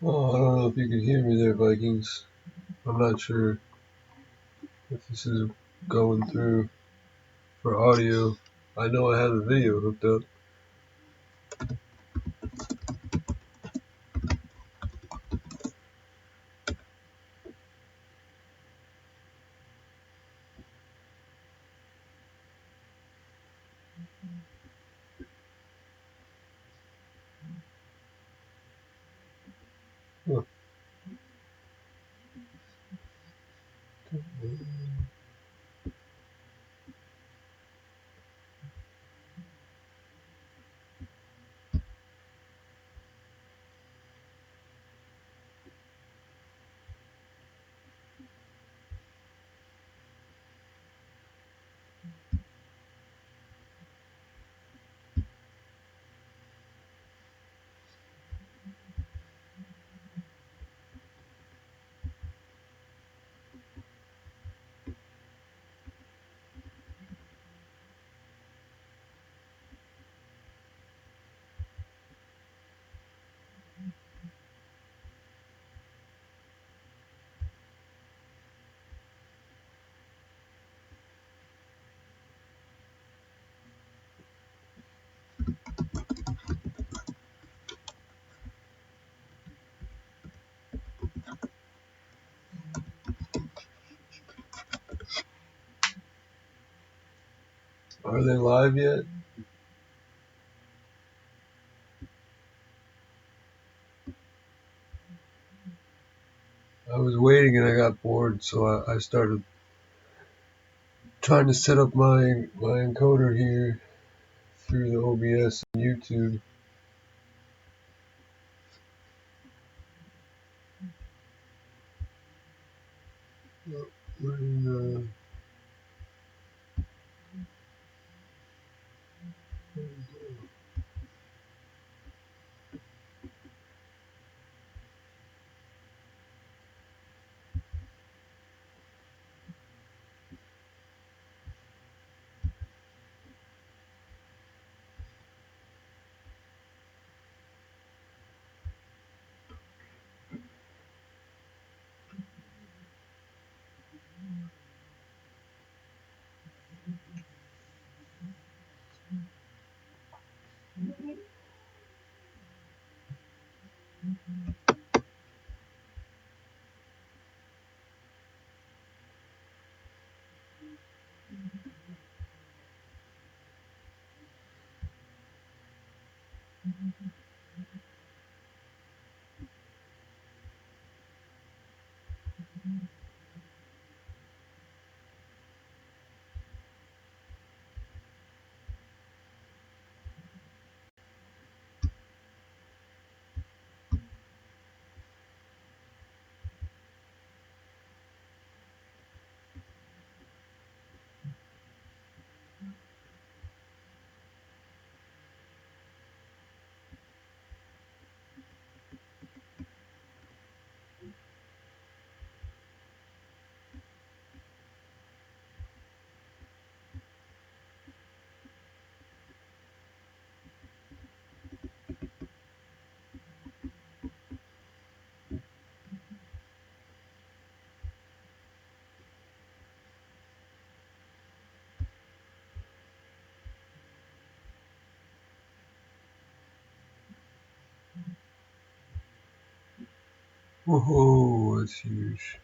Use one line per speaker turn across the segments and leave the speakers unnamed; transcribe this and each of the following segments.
Oh, I don't know if you can hear me there, Vikings. I'm not sure if this is going through for audio. I know I have the video hooked up. Huh. Are they live yet? I was waiting and I got bored, so I started trying to set up my encoder here through the OBS and YouTube. We're in, whoa, that's huge.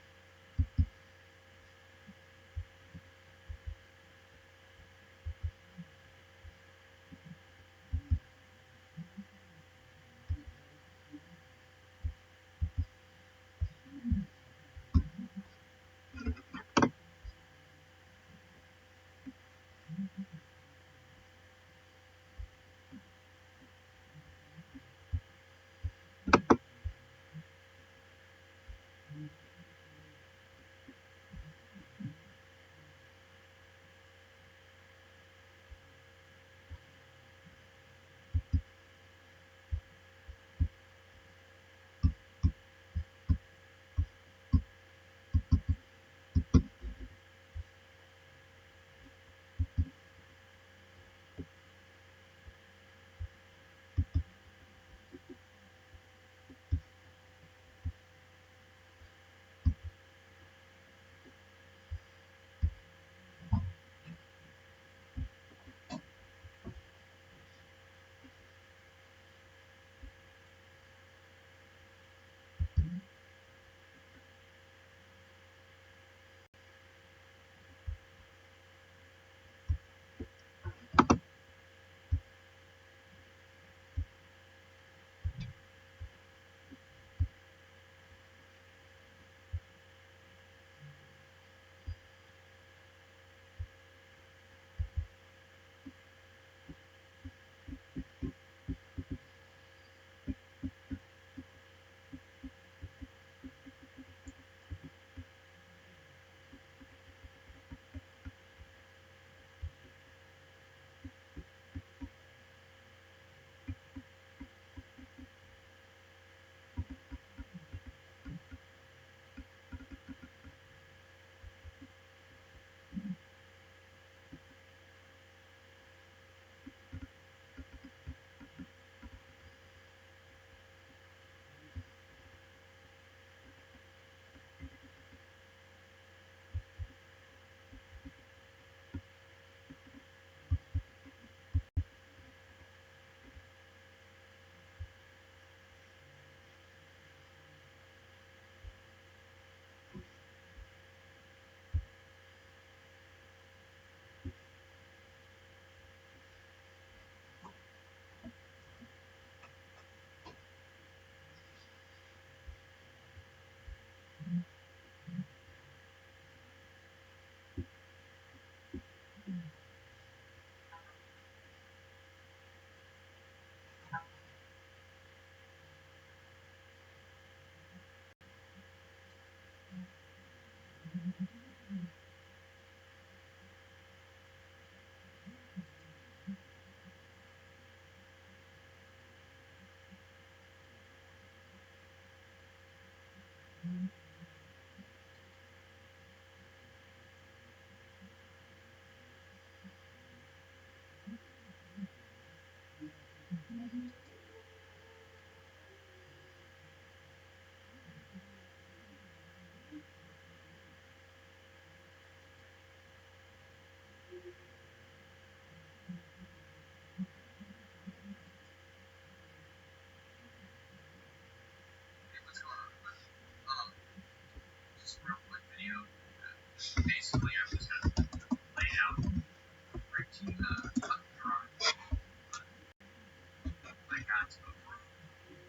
Basically, I'm just going to lay out pretty cut and dry. I got approved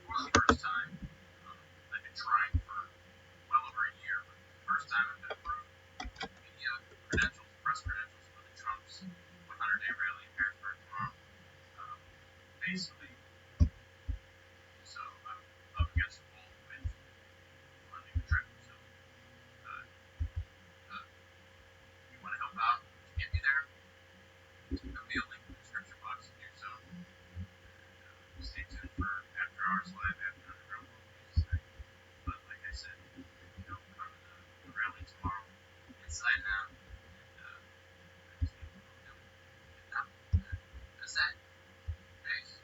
for the first time. I've been trying for well over a year, but the first time I've been approved, the credentials, press credentials for the Trump's 100-day rally in Harrisburg tomorrow. Basically, so I'm up against the wall with funding the trip. So you want to help out to get me there? There'll be a link in the description box to do so. Stay tuned for After Hours Live after Underground World News tonight. But like I said, come to the rally tomorrow, inside and out. That's that. Peace.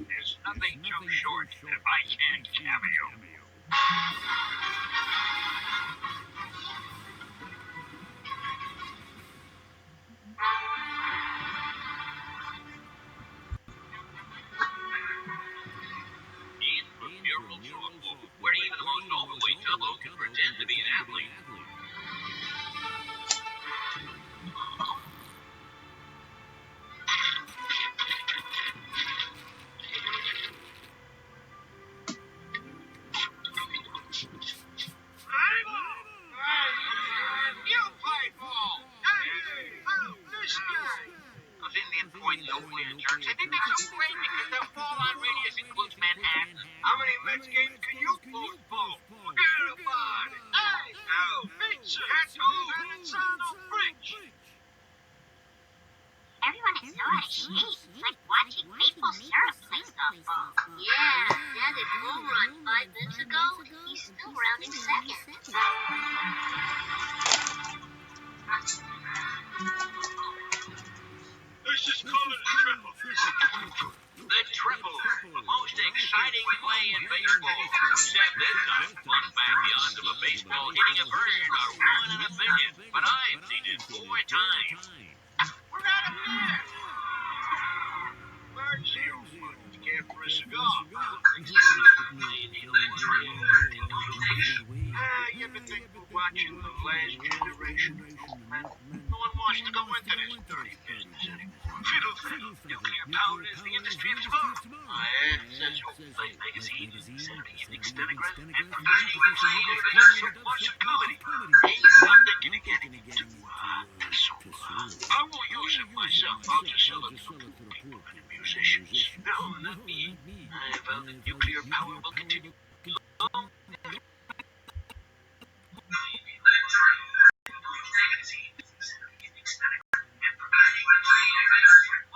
There's nothing too short if I can't cameo. In the mural tour, where even the most overweight fellow can pretend to be an athlete. You fight ball! This guy! Those Indian Point nuclear jerks, I think they're so great because their fallout radius includes Manhattan. How many Mets games can you postpone? Forget about it! Hey! No! Pizza! Tattoos! And it's on the fridge!
Everyone is so out of shape. It's like watching maple syrup play softball. Yeah, now that home run 5 minutes ago, he's still rounding second.
Let's just call it a triple. The triple, the most exciting play in baseball. Except this time, one backyards of a baseball hitting a bird are 1 in a billion. But I've seen it 4 times. We're out of there. Bird zero. Care for a cigar? You ever think we're watching the last generation of men? No one wants to go into this dirty business anymore. Fiddle, fiddle. Nuclear power is the industry of tomorrow. Says Old Magazine, Saturday Evening Stenogram, and professional website with lots of possibility. Ain't nothing gonna get into solar. I won't use it myself. I'll just sell it to the poor people and the musicians. No, not me. Well, the nuclear power will continue long.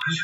as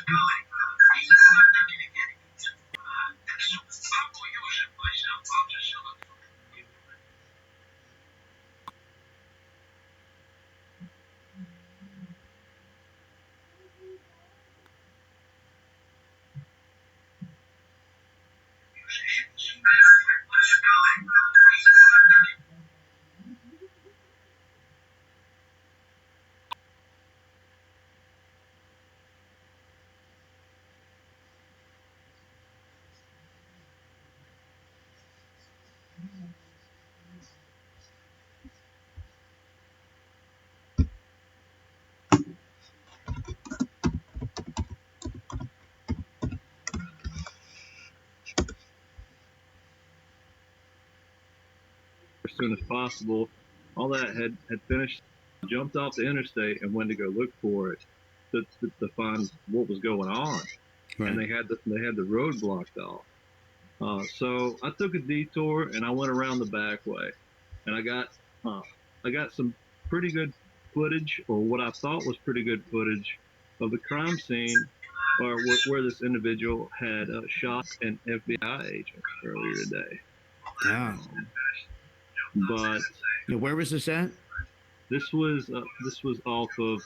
soon as possible. All that had finished, jumped off the interstate and went to go look for it to find what was going on.
Right.
And they had the road blocked off. So I took a detour and I went around the back way, and I got some pretty good footage, or what I thought was pretty good footage, of the crime scene, or where this individual had shot an FBI agent earlier today.
Ah.
But
Now, where was this at?
this was off of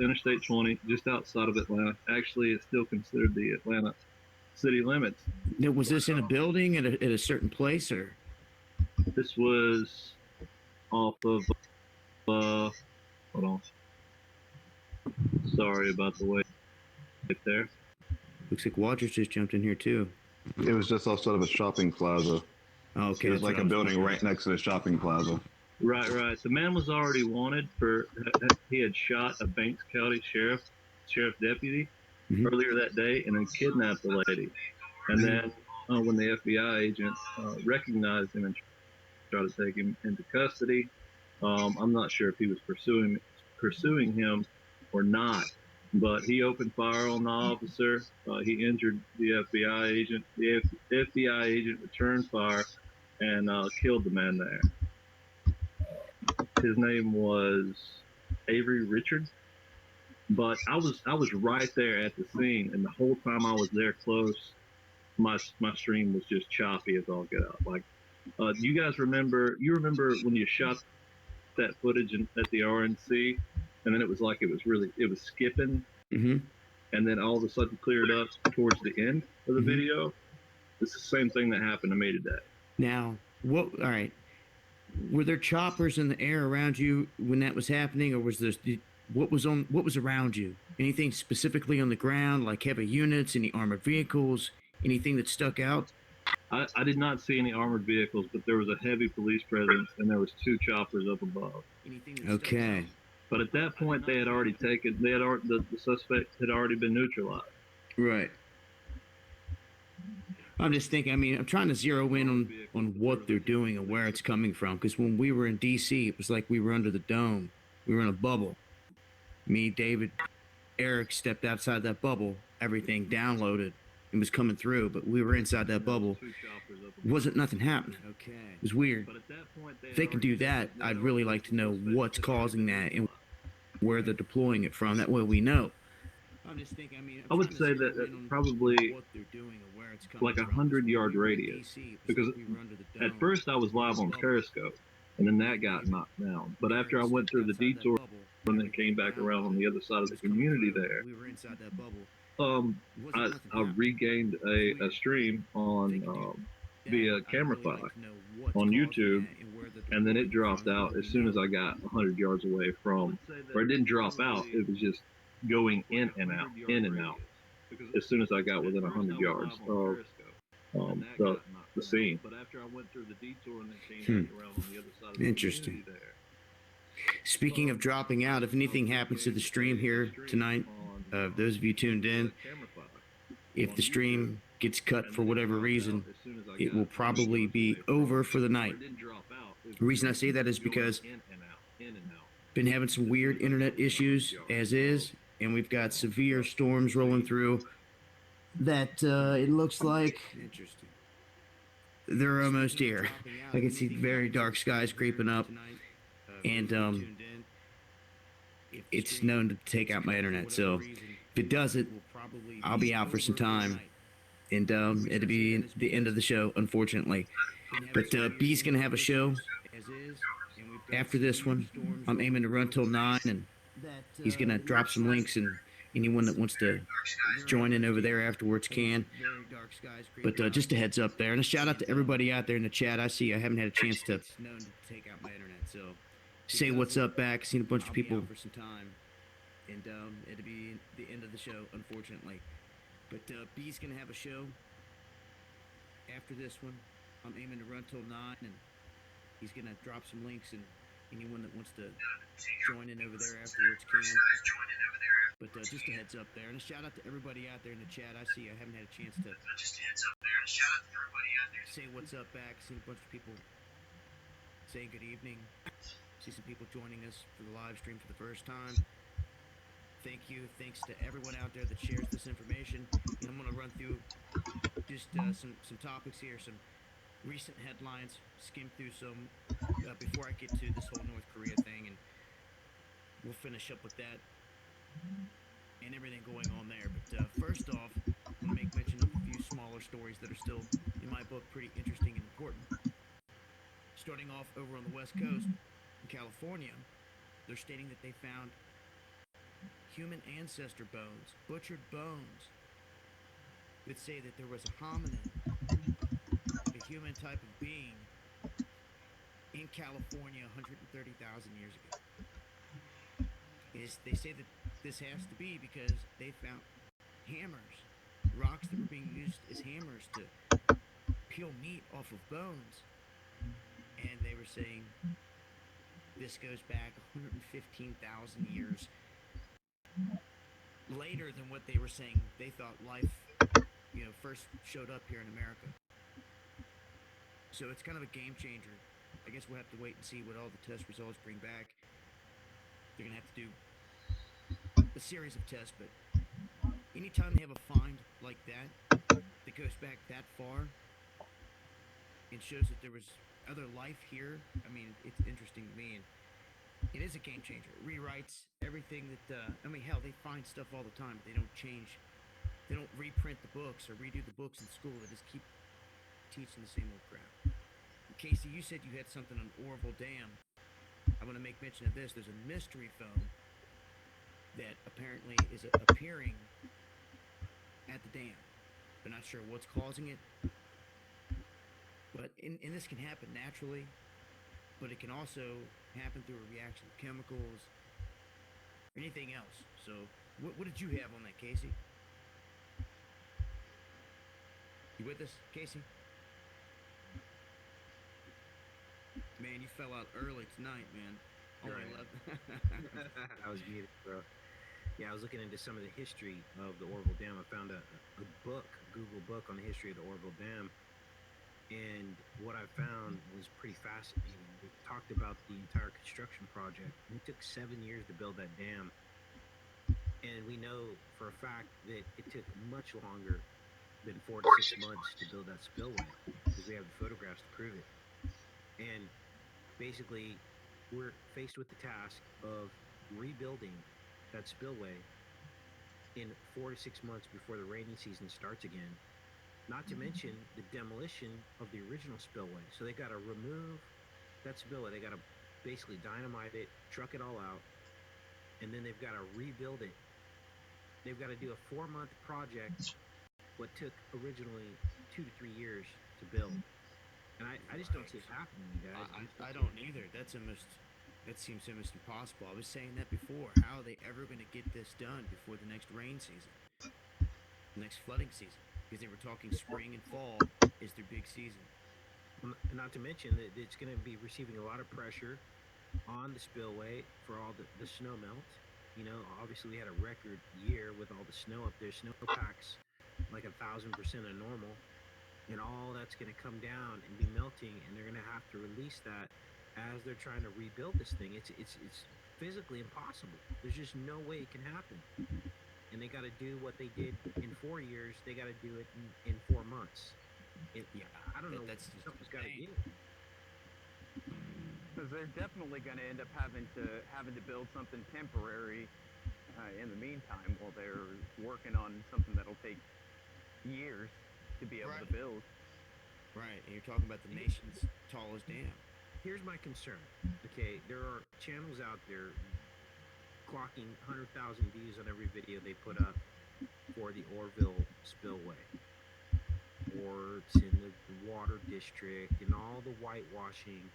Interstate 20, just outside of Atlanta. Actually, it's still considered the Atlanta city limits.
Now, was this in a building at a certain place, or?
This was off of hold on. Sorry about the wait there.
Looks like Waters just jumped in here too.
It was just outside of a shopping plaza.
Oh, okay.
It was like a building right next to the shopping plaza.
Right. The man was already wanted for, he had shot a Banks County sheriff deputy earlier that day and then kidnapped the lady. And then when the FBI agent recognized him and tried to take him into custody, I'm not sure if he was pursuing him or not, but he opened fire on the officer. He injured the FBI agent. The FBI agent returned fire and killed the man there. His name was Avery Richard. But I was right there at the scene, and the whole time I was there close, my stream was just choppy as all get out. Like, do you guys remember? You remember when you shot that footage at the RNC, and then it was like it was skipping, and then all of a sudden cleared up towards the end of the video. It's the same thing that happened to me today.
Now, what? All right. Were there choppers in the air around you when that was happening, or was there? What was around you? Anything specifically on the ground, like heavy units, any armored vehicles, anything that stuck out?
I did not see any armored vehicles, but there was a heavy police presence, and there was 2 choppers up above.
Okay.
But at that point, they had already the suspect had already been neutralized.
Right. I'm just thinking, I mean, I'm trying to zero in on what they're doing and where it's coming from. Because when we were in D.C., it was like we were under the dome. We were in a bubble. Me, David, Eric stepped outside that bubble. Everything downloaded and was coming through, but we were inside that bubble. Wasn't nothing happening. Okay. It was weird. If they can do that, I'd really like to know what's causing that and where they're deploying it from. That way we know. I'm just thinking, I mean,
I would say that probably like 100-yard radius, because at first I was live on Periscope, and then that got knocked down. But after I went through the detour and then came back around on the other side of the community there, I regained a stream on via Camera-Fi on YouTube, and then it dropped out as soon as I got 100 yards away from, or it didn't drop out, it was just going in and out, as soon as I got within 100 yards of the scene. But after I went through the detour and then came back around on the other side of the
Interesting.
community there.
Speaking of dropping out, if anything happens to the stream here tonight, those of you tuned in, if the stream gets cut for whatever reason, it will probably be over for the night. The reason I say that is because been having some weird internet issues as is, and we've got severe storms rolling through that it looks like they're almost here. I can see very dark skies creeping up, and it's known to take out my internet. So If it doesn't, I'll be out for some time, and it'll be the end of the show, unfortunately. But B's gonna have a show after this one. I'm aiming to run till 9, and he's gonna drop some links, and anyone that wants to join in over there afterwards can. But just a heads up there, and a shout out to everybody out there in the chat. I see I haven't had a chance to take out my internet, so say what's up back. Seen a bunch of people for some time, and it'll be the end of the show, unfortunately. But B's gonna have a show after this one. I'm aiming to run till 9, and he's gonna drop some links, and anyone that wants to join in over there afterwards can. But just a heads up there, and a shout out to everybody out there in the chat. I see I haven't had a chance to say what's up back. Seen a bunch of people say good evening. See some people joining us for the live stream for the first time. Thank you. Thanks to everyone out there that shares this information. And I'm going to run through just some topics here, some recent headlines, skim through some before I get to this whole North Korea thing, and we'll finish up with that and everything going on there. But first off, I'm going to make mention of a few smaller stories that are still, in my book, pretty interesting and important. Starting off over on the West Coast, in California, they're stating that they found human ancestor bones, butchered bones, that say that there was a hominin, a human type of being, in California 130,000 years ago. They say that this has to be because they found hammers, rocks that were being used as hammers to peel meat off of bones. And they were saying this goes back 115,000 years later than what they were saying they thought life, first showed up here in America. So it's kind of a game changer. I guess we'll have to wait and see what all the test results bring back. They're going to have to do a series of tests, but anytime they have a find like that goes back that far and shows that there was other life here, I mean, it's interesting to me, and it is a game changer. It rewrites everything that, hell, they find stuff all the time, but they don't change. They don't reprint the books or redo the books in school. They just keep teaching the same old crap. Casey, you said you had something on Oroville Dam. I want to make mention of this. There's a mystery foam that apparently is appearing at the dam. They're not sure what's causing it. But and this can happen naturally, but it can also happen through a reaction of chemicals or anything else. So what did you have on that, Casey? You with us, Casey? Man, you fell out early tonight, man. Only 11.
I was muted, bro. Yeah, I was looking into some of the history of the Oroville Dam. I found a book, a Google book on the history of the Oroville Dam. And what I found was pretty fascinating. We talked about the entire construction project. It took 7 years to build that dam. And we know for a fact that it took much longer than 4 to 6 months to build that spillway, because we have the photographs to prove it. And basically, we're faced with the task of rebuilding that spillway in 4 to 6 months before the rainy season starts again. Not to mention the demolition of the original spillway. So they got to remove that spillway. They got to basically dynamite it, truck it all out, and then they've got to rebuild it. They've got to do a 4-month project, what took originally 2 to 3 years to build. And I just don't see it happening, you guys.
I don't either. That seems almost impossible. I was saying that before. How are they ever going to get this done before the next rain season, the next flooding season? Because they were talking spring and fall is their big season.
Not to mention that it's going to be receiving a lot of pressure on the spillway for all the snow melt. You know, obviously we had a record year with all the snow up there. Snowpack's like 1,000% of normal. And all that's going to come down and be melting, and they're going to have to release that as they're trying to rebuild this thing. It's physically impossible. There's just no way it can happen. And they got to do what they did in 4 years. They got to do it in 4 months. I don't know.
That's just
something's got to give.
Because they're definitely going to end up having to build something temporary in the meantime. downtime while they're working on something that'll take years to be able
Right.
to build.
Right, and you're talking about the nation's tallest dam.
Here's my concern. Okay, there are channels out there clocking 100,000 views on every video they put up for the Orville spillway, or it's in the water district and all the whitewashing,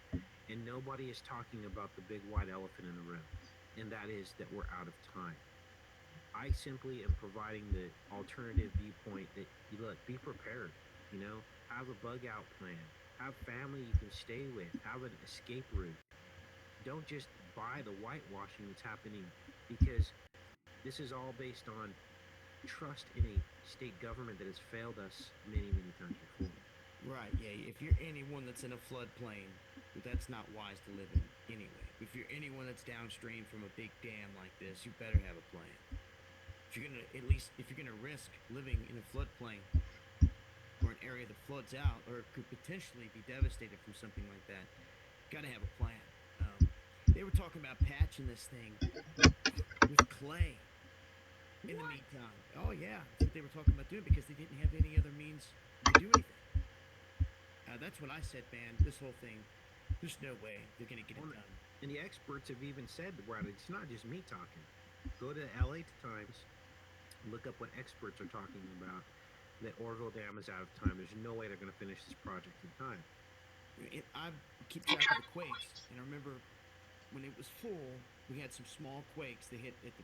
and nobody is talking about the big white elephant in the room, and that is that we're out of time. I simply am providing the alternative viewpoint that, look, be prepared, have a bug out plan, have family you can stay with, have an escape route. Don't just buy the whitewashing that's happening, because this is all based on trust in a state government that has failed us many, many times before.
Right, yeah. If you're anyone that's in a floodplain, that's not wise to live in anyway. If you're anyone that's downstream from a big dam like this, you better have a plan. If you're gonna risk living in a floodplain or an area that floods out or could potentially be devastated from something like that, you gotta have a plan. They were talking about patching this thing with clay in the meantime. Oh yeah, that's what they were talking about doing, because they didn't have any other means to do anything. That's what I said, man. This whole thing, there's no way they're gonna get it done.
And the experts have even said, well, it's not just me talking. Go to LA Times, look up what experts are talking about, that Orville Dam is out of time. There's no way they're going to finish this project in time.
I keep track of the quakes, and I remember when it was full, we had some small quakes. They hit at the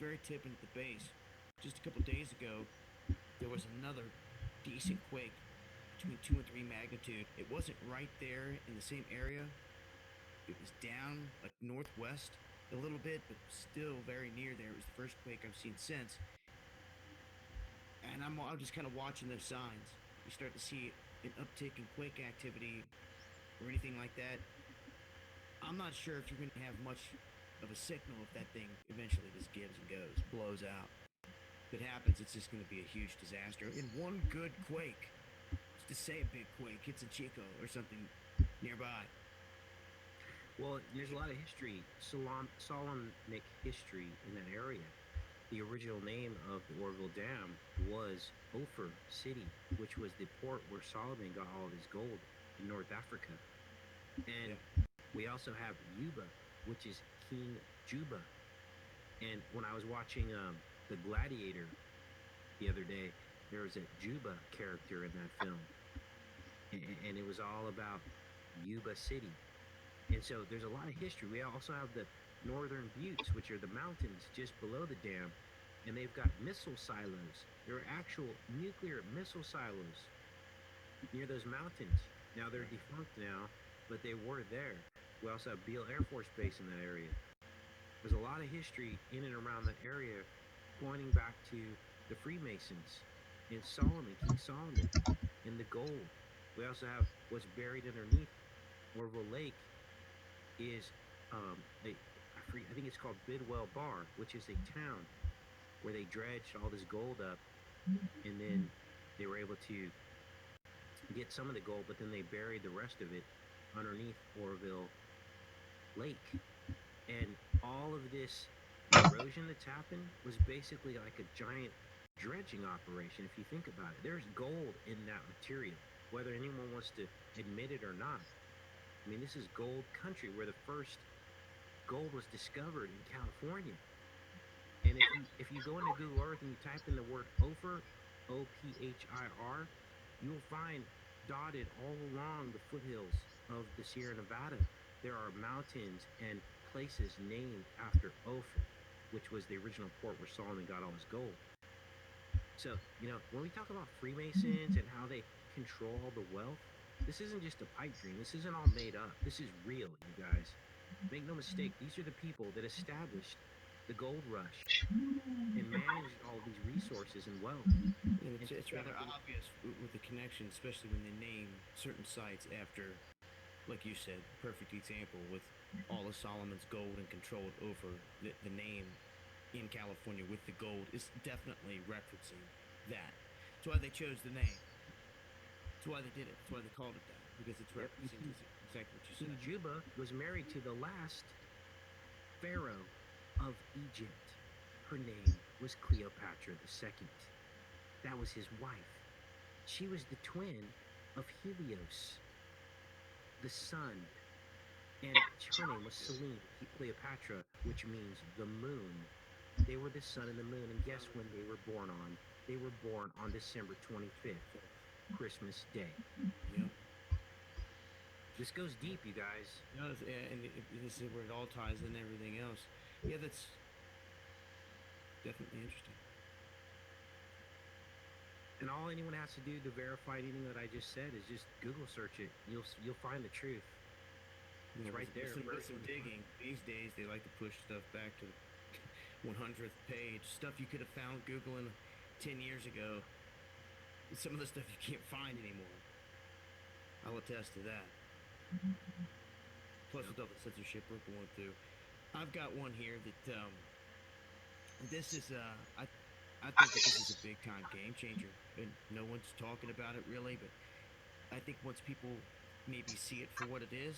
very tip and at the base. Just a couple days ago, there was another decent quake between 2 and 3 magnitude. It wasn't right there in the same area. It was down like northwest a little bit, but still very near there. It was the first quake I've seen since. And I'm just kind of watching those signs. You start to see an uptick in quake activity or anything like that. I'm not sure if you're going to have much of a signal if that thing eventually just gives and goes, blows out. If it happens, it's just going to be a huge disaster. In one good quake, just to say a big quake, hits a Chico or something nearby.
Well, there's a lot of history, Solomonic history in that area. The original name of the Orville Dam was Ophir City, which was the port where Solomon got all of his gold in North Africa. And we also have Yuba, which is King Juba. And when I was watching The Gladiator the other day, there was a Juba character in that film. And it was all about Yuba City. And so there's a lot of history. We also have the Northern Buttes, which are the mountains just below the dam, and they've got missile silos. There are actual nuclear missile silos near those mountains. Now they're defunct now, but they were there. We also have Beale Air Force Base in that area. There's a lot of history in and around that area, pointing back to the Freemasons and King Solomon, and the gold. We also have what's buried underneath Orville Lake is I think it's called Bidwell Bar, which is a town where they dredged all this gold up, and then they were able to get some of the gold, but then they buried the rest of it underneath Orville Lake. And all of this erosion that's happened was basically like a giant dredging operation, if you think about it. There's gold in that material, whether anyone wants to admit it or not. I mean, this is gold country, where the first gold was discovered in California. And if you go into Google Earth and you type in the word Ophir, O-P-H-I-R, you'll find dotted all along the foothills of the Sierra Nevada, there are mountains and places named after Ophir, which was the original port where Solomon got all his gold. So, when we talk about Freemasons and how they control all the wealth, this isn't just a pipe dream. This isn't all made up. This is real, you guys. Make no mistake, these are the people that established the gold rush and managed all these resources and wealth.
And it's rather obvious with the connection, especially when they name certain sites after, like you said, perfect example with all of Solomon's gold and controlled over the name in California with the gold is definitely referencing that. That's why they chose the name. That's why they did it. That's why they called it that, because it's referencing exactly what you said.
King Juba was married to the last pharaoh of Egypt. Her name was Cleopatra II. That was his wife. She was the twin of Helios, the sun. And her name was Selene, Cleopatra, which means the moon. They were the sun and the moon, and guess when they were born on? They were born on December 25th, Christmas Day.
Yep.
This goes deep, you guys.
No, this is where it all ties in everything else. Yeah, that's definitely interesting.
And all anyone has to do to verify anything that I just said is just Google search it. You'll find the truth. It's right there.
With some digging. These days, they like to push stuff back to the 100th page. Stuff you could have found Googling 10 years ago. Some of the stuff you can't find anymore. I'll attest to that. Plus with all the censorship we're going through. I've got one here that this is I think that this is a big time game changer, and no one's talking about it really, but I think once people maybe see it for what it is,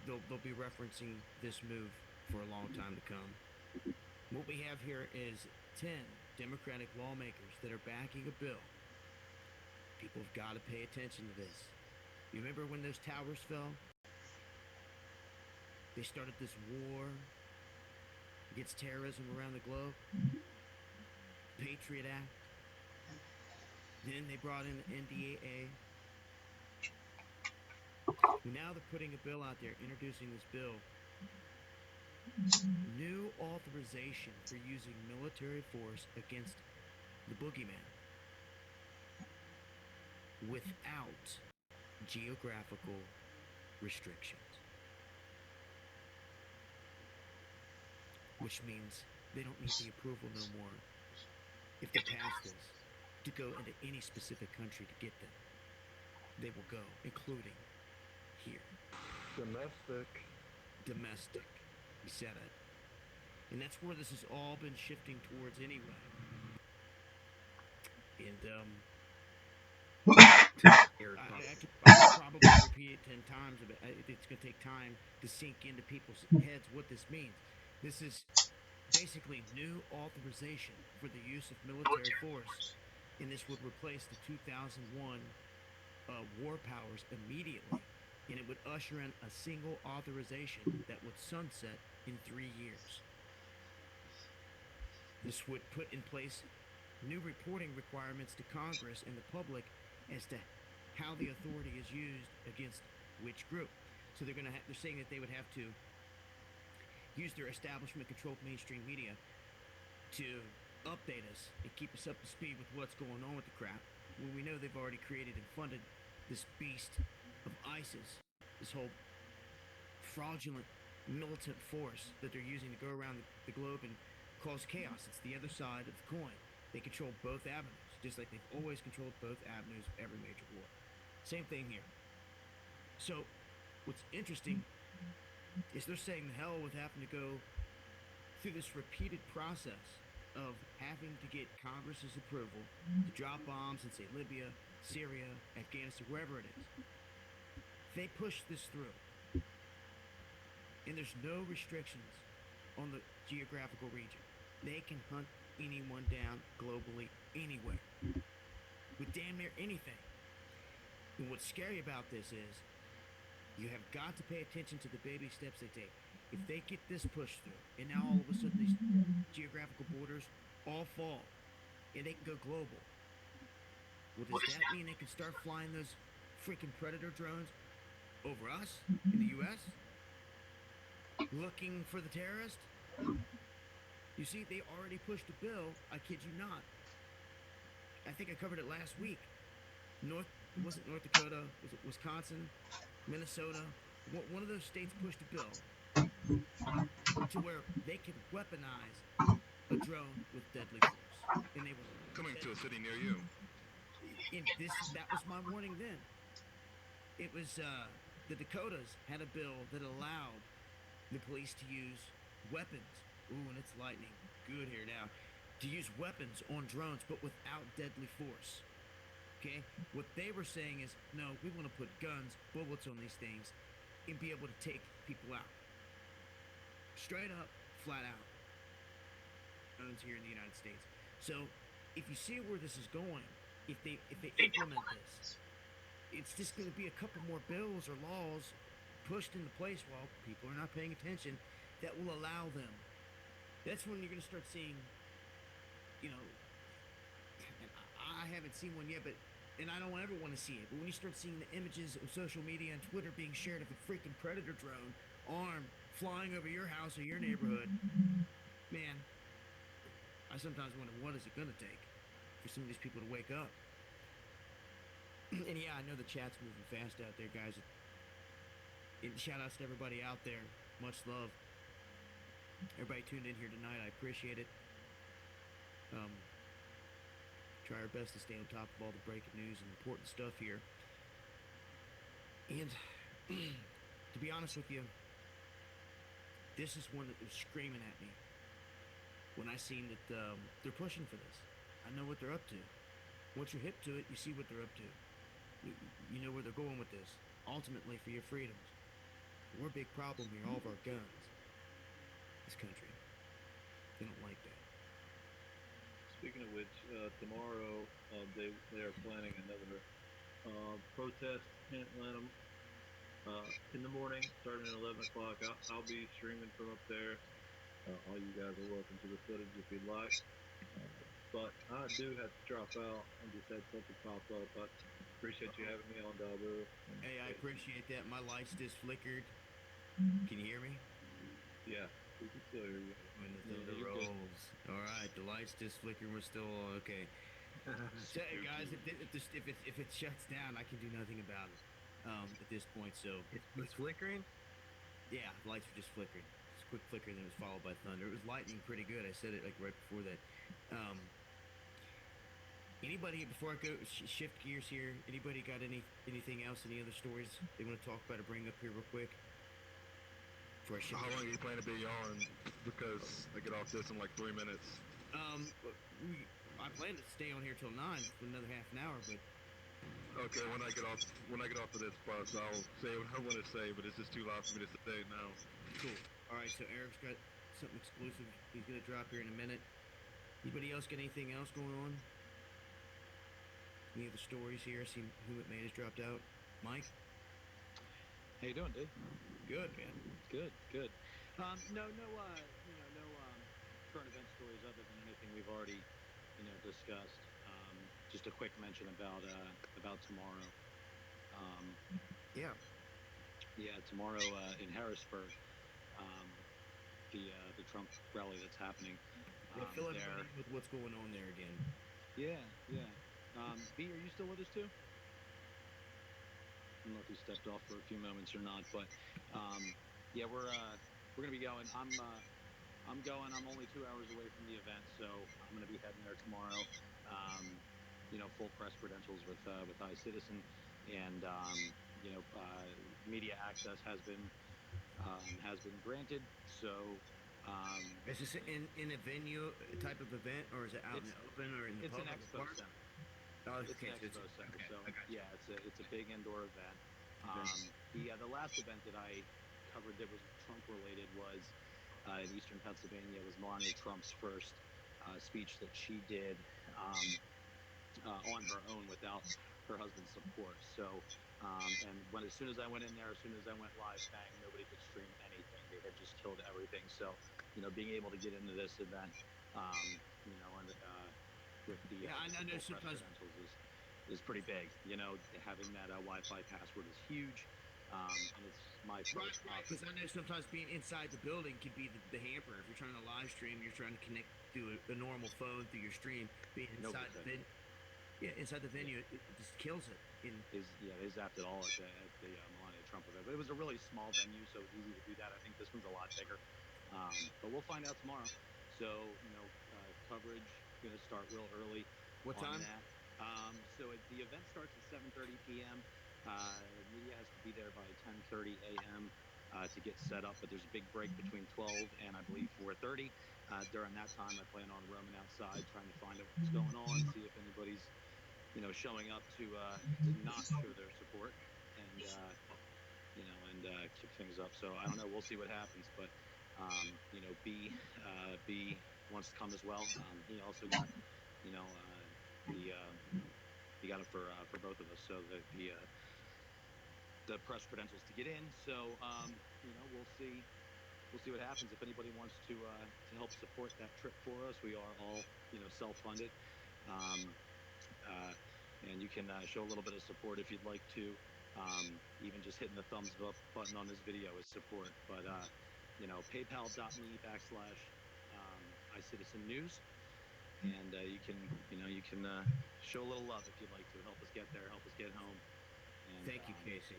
they'll be referencing this move for a long time to come. What we have here is 10 Democratic lawmakers that are backing a bill. People have got to pay attention to this. You remember when those towers fell? They started this war against terrorism around the globe. Patriot Act. Then they brought in the NDAA. Now they're putting a bill out there, introducing this bill. New authorization for using military force against the boogeyman without geographical restrictions. Which means they don't need the approval no more, if they pass this, to go into any specific country to get them. They will go, including here. Domestic. He said it. And that's where this has all been shifting towards anyway. And, I could probably repeat it 10 times, but it's going to take time to sink into people's heads what this means. This is basically new authorization for the use of military force, and this would replace the 2001 war powers immediately, and it would usher in a single authorization that would sunset in 3 years. This would put in place new reporting requirements to Congress and the public as to how the authority is used against which group. So they're saying that they would have to use their establishment-controlled mainstream media to update us and keep us up to speed with what's going on with the crap, when we know they've already created and funded this beast of ISIS, this whole fraudulent militant force that they're using to go around the globe and cause chaos. It's the other side of the coin. They control both avenues, just like they've always controlled both avenues of every major war. Same thing here. So, what's interesting is they're saying the hell with having to go through this repeated process of having to get Congress's approval to drop bombs in, say, Libya, Syria, Afghanistan, wherever it is. They push this through. And there's no restrictions on the geographical region. They can hunt anyone down globally, anywhere, with damn near anything. And what's scary about this is you have got to pay attention to the baby steps they take. If they get this pushed through, and now all of a sudden these geographical borders all fall, and they can go global, well, does that mean they can start flying those freaking Predator drones over us in the U.S., looking for the terrorist? You see, they already pushed a bill, I kid you not. I think I covered it last week. It wasn't North Dakota, was it Wisconsin, Minnesota? One of those states pushed a bill to where they could weaponize a drone with deadly force. And they were
Coming to a city near you.
And that was my warning then. It was the Dakotas had a bill that allowed the police to use weapons. Ooh, and it's lightning. Good here now. To use weapons on drones, but without deadly force. Okay? What they were saying is, no, we want to put guns, bullets on these things, and be able to take people out. Straight up, flat out. guns here in the United States. So, if you see where this is going, if they implement this, it's just going to be a couple more bills or laws pushed into place while people are not paying attention that will allow them. That's when you're going to start seeing, you know, and I haven't seen one yet, but and I don't ever want to see it. But when you start seeing the images of social media and Twitter being shared of a freaking predator drone armed flying over your house or your neighborhood, man, I sometimes wonder what is it going to take for some of these people to wake up. And yeah, I know the chat's moving fast out there, guys. And shout outs to everybody out there. Much love. Everybody tuned in here tonight. I appreciate it. Try our best to stay on top of all the breaking news and important stuff here. And to be honest with you, this is one that was screaming at me when I seen that they're pushing for this. I know what they're up to. Once you're hip to it, you see what they're up to. You know where they're going with this. Ultimately, for your freedoms. We're a big problem here. All of our guns. This country. They don't like that.
Speaking of which, tomorrow they are planning another protest in Atlanta in the morning, starting at 11 o'clock. I'll be streaming from up there. All you guys are welcome to the footage if you'd like. But I do have to drop out. I just had something pop up. I appreciate you having me on, Dabu.
Hey, I appreciate that. My lights just flickered. Can you hear me?
Yeah, we can still hear you.
When the thunder rolls. All right, the lights just flicker. We're still okay. So, hey, guys, if it shuts down, I can do nothing about it at this point. So
It's flickering?
yeah, the lights were just flickering. Just a quick flicker, and then it was followed by thunder. It was lightning pretty good. I said it like right before that. Anybody before I go shift gears here? Anybody got anything else? Any other stories they want to talk about or bring up here real quick? Before I shift
How long are you planning to be on? Because I get off this in like 3 minutes.
I plan to stay on here till 9 for another half an hour, but
Okay, when I get off of this bus, I'll say what I want to say, but it's just too loud for me to say it now.
cool. All right, so Eric's got something exclusive. He's gonna drop here in a minute. Anybody else got anything else going on? Any other stories here? I see who it made has dropped out. Mike?
How you doing, dude?
Good, man.
Good. No current event stories other than anything we've already, discussed. Just a quick mention about tomorrow.
Yeah.
Yeah, tomorrow in Harrisburg, the Trump rally that's happening.
Fill everybody in with what's going on there again.
Yeah. B, are you still with us too? I don't know if he stepped off for a few moments or not, but yeah, we're gonna be going. I'm going. I'm only 2 hours away from the event, so I'm gonna be heading there tomorrow. Full press credentials with iCitizen, and media access has been granted. So.
Is this in a venue type of event, or is it out in the open, or in the
It's an
public
expo
park?
center.
Oh,
It's
okay,
an expo center.
okay,
So
I got you.
yeah, it's a big indoor event. The last event that I covered that was Trump related was in Eastern Pennsylvania. Was Melania Trump's first speech that she did on her own without her husband's support. So, and as soon as I went in there, as soon as I went live, bang, nobody could stream anything. They had just killed everything. So, being able to get into this event, and with the
I know
full press
sometimes.
credentials is pretty big. Having that Wi-Fi password is huge, and it's my first
Right, because I know sometimes being inside the building can be the hamper. If you're trying to live stream, you're trying to connect through a normal phone through your stream. Being inside the venue, inside the venue, it just kills it.
They zapped it all at the Melania Trump event. But it was a really small venue, so it was easy to do that. I think this one's a lot bigger, but we'll find out tomorrow. So coverage going to start real early.
What time?
So the event starts at 7:30 p.m. Media has to be there by 10:30 a.m. To get set up, but there's a big break between 12 and I believe 4:30. During that time, I plan on roaming outside, trying to find out what's going on, see if anybody's showing up to not show their support and kick things up. So I don't know. We'll see what happens, but B wants to come as well. He also got, you know, he got it for both of us, so the press credentials to get in. So you know, we'll see what happens. If anybody wants to help support that trip for us, we are all, you know, self-funded, and you can show a little bit of support if you'd like to. Even just hitting the thumbs up button on this video is support. But you know, paypal.me/iCitizenNews, and you can show a little love if you'd like to help us get there, help us get home. And,
Thank you, Casey.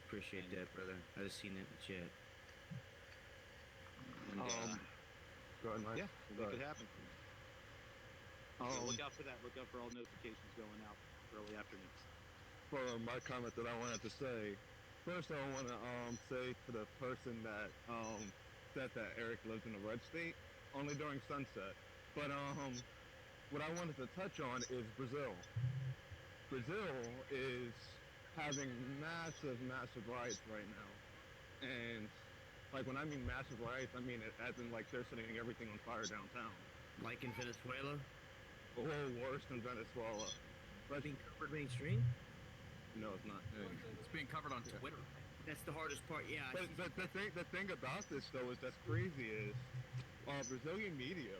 Appreciate that, brother. I just seen that in the chat.
And,
Go ahead, Mike.
yeah, we'll make it happen. So
Um,
look out for that. Look out for all notifications going out early afternoon.
For my comment that I wanted to say, first I want to say to the person that said that Eric lives in a red state, only during sunset. But what I wanted to touch on is Brazil. Brazil is having massive riots right now, and like when I mean massive riots, I mean it as in like they're setting everything on fire downtown.
Like in Venezuela?
Or worse than Venezuela. But
Being covered mainstream?
no, it's not.
It's being covered on Twitter.
That's the hardest part. Yeah.
But the thing about this though is that's crazy is Brazilian media,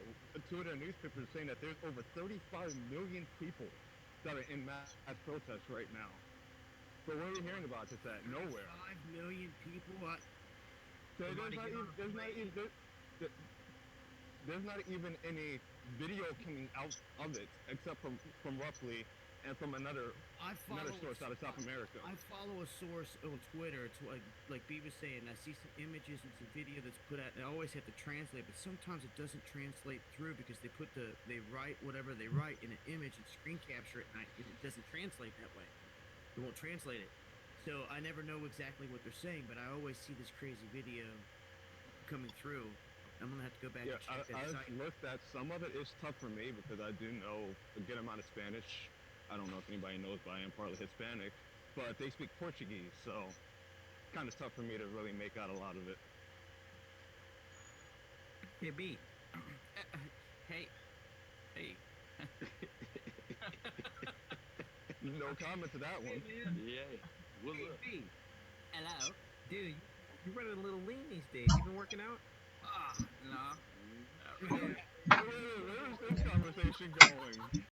two of their newspapers, saying that there's over 35 million people that are in mass protests right now. But where are we hearing about this at? Nowhere.
5 million people?
So there's not even any video coming out of it, except from roughly and from another source out of South America.
I follow a source on Twitter. It's like Beav was saying. I see some images and some video that's put out. And I always have to translate, but sometimes it doesn't translate through because they write whatever they write in an image and screen capture it, and it doesn't translate that way. It won't translate it. So I never know exactly what they're saying, but I always see this crazy video coming through. I'm gonna have to go back and check that site.
I've looked at some of it. It's tough for me because I do know a good amount of Spanish. I don't know if anybody knows, but I am partly Hispanic. But they speak Portuguese, so kind of tough for me to really make out a lot of it.
Hey, B. Hey.
No comment to that one.
Yeah. What's up?
B. Hello.
Dude, you're running a little lean these days. You been working out?
No.
Where is this conversation going?